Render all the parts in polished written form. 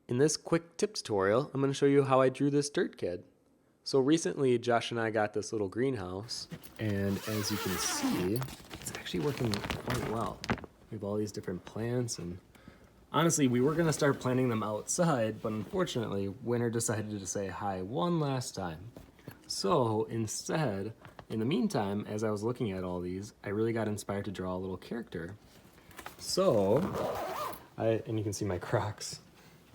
In this quick tip tutorial, I'm going to show you how I drew this dirt kid. So recently, Josh and I got this little greenhouse, and as you can see, it's actually working quite well. We have all these different plants, and honestly, we were going to start planting them outside, but unfortunately, winter decided to say hi one last time. So instead, in the meantime, as I was looking at all these, I really got inspired to draw a little character. So, and you can see my Crocs.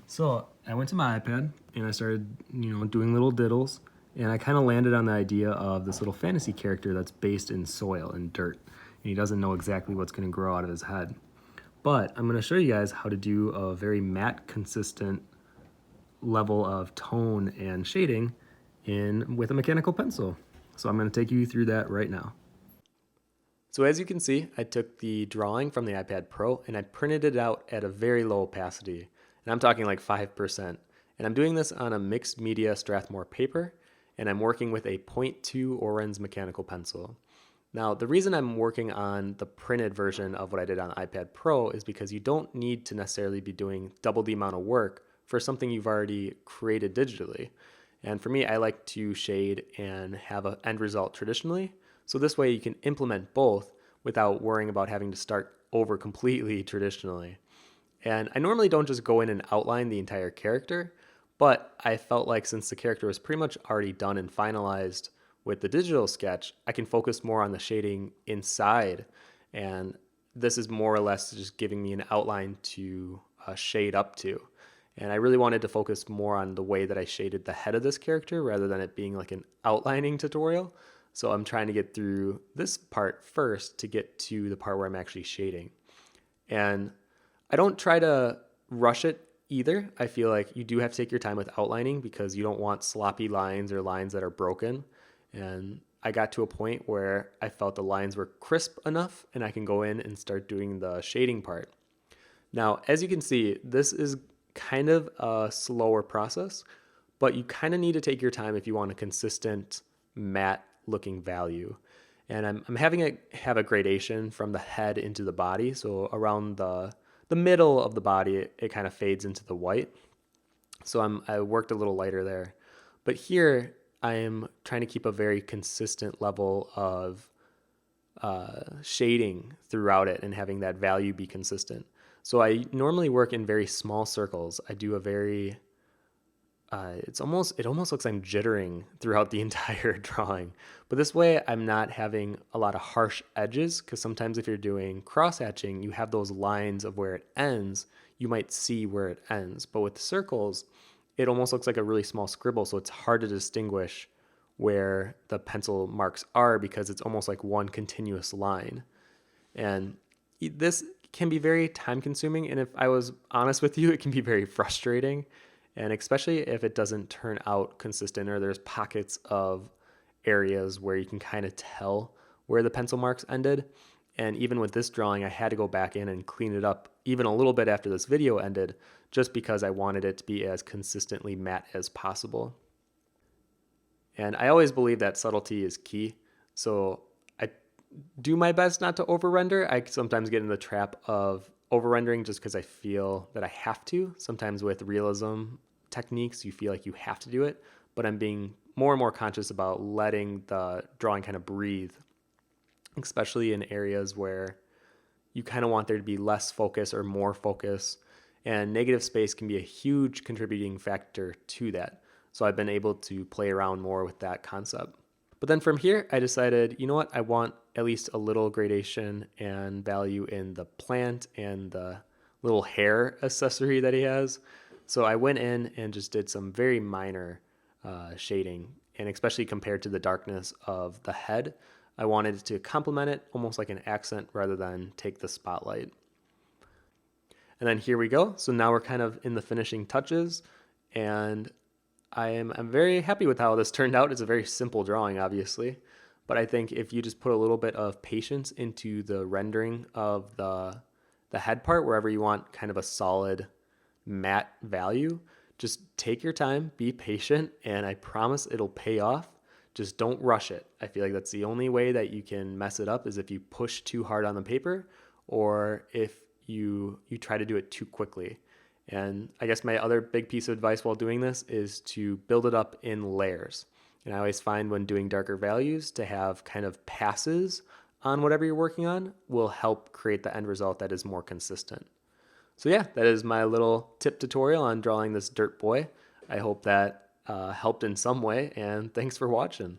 So I went to my iPad and I started, doing little diddles, and I kind of landed on the idea of this little fantasy character that's based in soil and dirt, and he doesn't know exactly what's going to grow out of his head. But I'm going to show you guys how to do a very matte, consistent level of tone and shading with a mechanical pencil. So I'm going to take you through that right now. So as you can see, I took the drawing from the iPad Pro and I printed it out at a very low opacity. And I'm talking like 5%. And I'm doing this on a mixed media Strathmore paper, and I'm working with a 0.2 Oren's mechanical pencil. Now, the reason I'm working on the printed version of what I did on the iPad Pro is because you don't need to necessarily be doing double the amount of work for something you've already created digitally. And for me, I like to shade and have an end result traditionally. So this way you can implement both without worrying about having to start over completely traditionally. And I normally don't just go in and outline the entire character, but I felt like since the character was pretty much already done and finalized with the digital sketch, I can focus more on the shading inside. And this is more or less just giving me an outline to shade up to. And I really wanted to focus more on the way that I shaded the head of this character rather than it being like an outlining tutorial. So I'm trying to get through this part first to get to the part where I'm actually shading. And I don't try to rush it either. I feel like you do have to take your time with outlining because you don't want sloppy lines or lines that are broken. And I got to a point where I felt the lines were crisp enough and I can go in and start doing the shading part. Now, as you can see, this is kind of a slower process, but you kind of need to take your time if you want a consistent matte looking value. And I'm having it have a gradation from the head into the body. So around the middle of the body, it kind of fades into the white. So I worked a little lighter there. But here, I am trying to keep a very consistent level of shading throughout it and having that value be consistent. So I normally work in very small circles. I do a very it almost looks like I'm jittering throughout the entire drawing. But this way I'm not having a lot of harsh edges, because sometimes if you're doing cross hatching, you have those lines of where it ends. You might see where it ends. But with circles, it almost looks like a really small scribble, so it's hard to distinguish where the pencil marks are because it's almost like one continuous line. And this can be very time consuming, and if I was honest with you, it can be very frustrating. And especially if it doesn't turn out consistent or there's pockets of areas where you can kind of tell where the pencil marks ended. And even with this drawing, I had to go back in and clean it up even a little bit after this video ended, just because I wanted it to be as consistently matte as possible. And I always believe that subtlety is key. So I do my best not to over render. I sometimes get in the trap of over rendering just because I feel that I have to. Sometimes with realism techniques, you feel like you have to do it, but I'm being more and more conscious about letting the drawing kind of breathe, especially in areas where you kind of want there to be less focus or more focus, and negative space can be a huge contributing factor to that. So I've been able to play around more with that concept. But then from here, I decided, you know what, I want at least a little gradation and value in the plant and the little hair accessory that he has. So I went in and just did some very minor shading, and especially compared to the darkness of the head, I wanted to complement it almost like an accent rather than take the spotlight. And then here we go. So now we're kind of in the finishing touches, and I'm very happy with how this turned out. It's a very simple drawing, obviously, but I think if you just put a little bit of patience into the rendering of the head part, wherever you want kind of a solid matte value, just take your time, be patient, and I promise it'll pay off. Just don't rush it. I feel like that's the only way that you can mess it up, is if you push too hard on the paper or if you try to do it too quickly. And I guess my other big piece of advice while doing this is to build it up in layers. And I always find when doing darker values to have kind of passes on whatever you're working on will help create the end result that is more consistent. So yeah, that is my little tip tutorial on drawing this dirt boy. I hope that helped in some way, and thanks for watching.